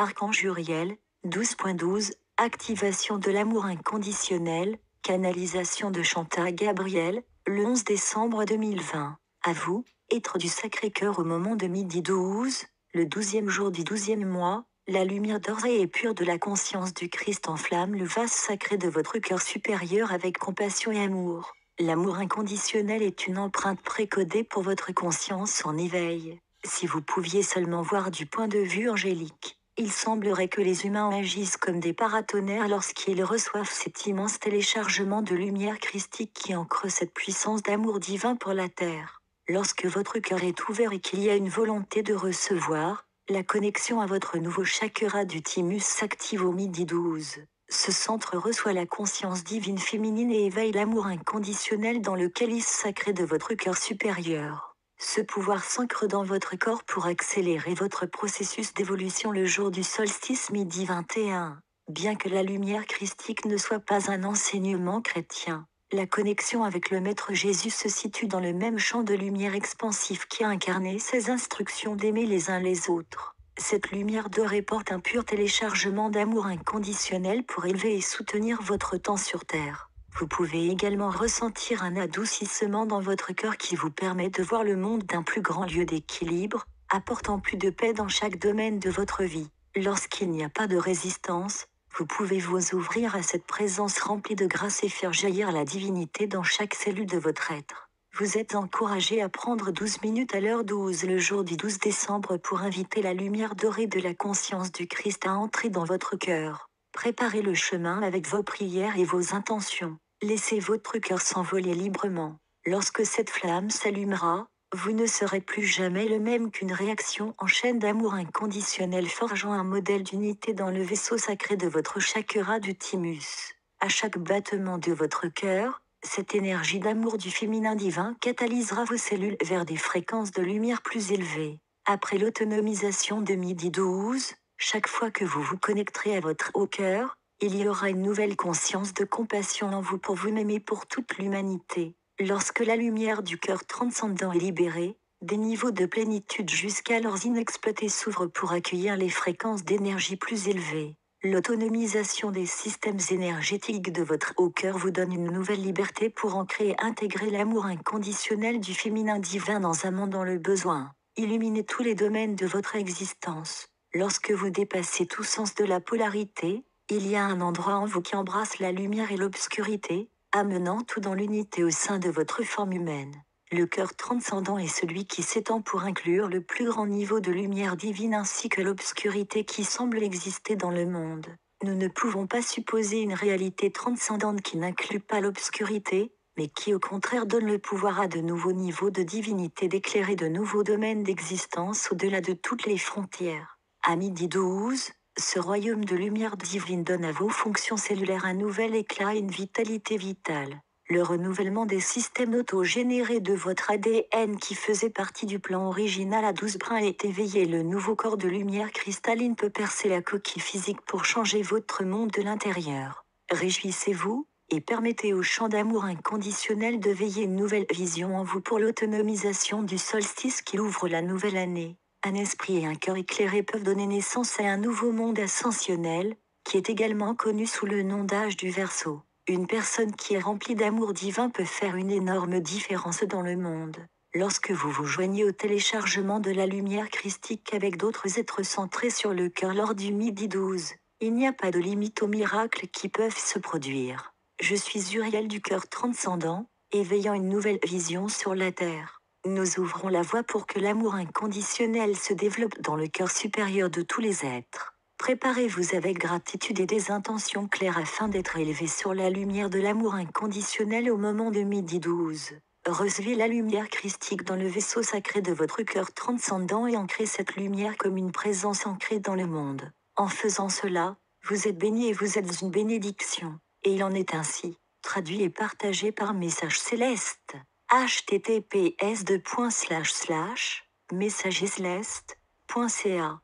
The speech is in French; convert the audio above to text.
Archange Uriel, 12.12, activation de l'amour inconditionnel, canalisation de Chantal Gabriel, le 11 décembre 2020. À vous, être du Sacré-Cœur au moment de midi 12, le 12e jour du 12e mois, la lumière dorée et pure de la conscience du Christ enflamme le vase sacré de votre cœur supérieur avec compassion et amour. L'amour inconditionnel est une empreinte précodée pour votre conscience en éveil. Si vous pouviez seulement voir du point de vue angélique, il semblerait que les humains agissent comme des paratonnerres lorsqu'ils reçoivent cet immense téléchargement de lumière christique qui ancre cette puissance d'amour divin pour la terre. Lorsque votre cœur est ouvert et qu'il y a une volonté de recevoir, la connexion à votre nouveau chakra du thymus s'active au midi 12. Ce centre reçoit la conscience divine féminine et éveille l'amour inconditionnel dans le calice sacré de votre cœur supérieur. Ce pouvoir s'ancre dans votre corps pour accélérer votre processus d'évolution le jour du solstice midi 21. Bien que la lumière christique ne soit pas un enseignement chrétien, la connexion avec le Maître Jésus se situe dans le même champ de lumière expansif qui a incarné ses instructions d'aimer les uns les autres. Cette lumière dorée porte un pur téléchargement d'amour inconditionnel pour élever et soutenir votre temps sur Terre. Vous pouvez également ressentir un adoucissement dans votre cœur qui vous permet de voir le monde d'un plus grand lieu d'équilibre, apportant plus de paix dans chaque domaine de votre vie. Lorsqu'il n'y a pas de résistance, vous pouvez vous ouvrir à cette présence remplie de grâce et faire jaillir la divinité dans chaque cellule de votre être. Vous êtes encouragé à prendre 12 minutes à l'heure 12 le jour du 12 décembre pour inviter la lumière dorée de la conscience du Christ à entrer dans votre cœur. Préparez le chemin avec vos prières et vos intentions. Laissez votre cœur s'envoler librement. Lorsque cette flamme s'allumera, vous ne serez plus jamais le même qu'une réaction en chaîne d'amour inconditionnel forgeant un modèle d'unité dans le vaisseau sacré de votre chakra du thymus. À chaque battement de votre cœur, cette énergie d'amour du féminin divin catalysera vos cellules vers des fréquences de lumière plus élevées. Après l'autonomisation de midi 12, chaque fois que vous vous connecterez à votre haut cœur, il y aura une nouvelle conscience de compassion en vous pour vous-même et pour toute l'humanité. Lorsque la lumière du cœur transcendant est libérée, des niveaux de plénitude jusqu'alors inexploités s'ouvrent pour accueillir les fréquences d'énergie plus élevées. L'autonomisation des systèmes énergétiques de votre haut cœur vous donne une nouvelle liberté pour ancrer et intégrer l'amour inconditionnel du féminin divin dans un monde dans le besoin. Illuminez tous les domaines de votre existence. Lorsque vous dépassez tout sens de la polarité, il y a un endroit en vous qui embrasse la lumière et l'obscurité, amenant tout dans l'unité au sein de votre forme humaine. Le cœur transcendant est celui qui s'étend pour inclure le plus grand niveau de lumière divine ainsi que l'obscurité qui semble exister dans le monde. Nous ne pouvons pas supposer une réalité transcendante qui n'inclut pas l'obscurité, mais qui au contraire donne le pouvoir à de nouveaux niveaux de divinité d'éclairer de nouveaux domaines d'existence au-delà de toutes les frontières. À midi 12, ce royaume de lumière divine donne à vos fonctions cellulaires un nouvel éclat et une vitalité vitale. Le renouvellement des systèmes autogénérés de votre ADN qui faisait partie du plan original à 12 brins est éveillé. Le nouveau corps de lumière cristalline peut percer la coquille physique pour changer votre monde de l'intérieur. Réjouissez-vous, et permettez au champ d'amour inconditionnel de veiller une nouvelle vision en vous pour l'autonomisation du solstice qui ouvre la nouvelle année. Un esprit et un cœur éclairés peuvent donner naissance à un nouveau monde ascensionnel, qui est également connu sous le nom d'âge du Verseau. Une personne qui est remplie d'amour divin peut faire une énorme différence dans le monde. Lorsque vous vous joignez au téléchargement de la lumière christique avec d'autres êtres centrés sur le cœur lors du midi 12, il n'y a pas de limite aux miracles qui peuvent se produire. Je suis Uriel du cœur transcendant, éveillant une nouvelle vision sur la terre. Nous ouvrons la voie pour que l'amour inconditionnel se développe dans le cœur supérieur de tous les êtres. Préparez-vous avec gratitude et des intentions claires afin d'être élevé sur la lumière de l'amour inconditionnel au moment de midi 12. Recevez la lumière christique dans le vaisseau sacré de votre cœur transcendant et ancrez cette lumière comme une présence ancrée dans le monde. En faisant cela, vous êtes béni et vous êtes une bénédiction. Et il en est ainsi. Traduit et partagé par Message Céleste. https://messagesceleste.ca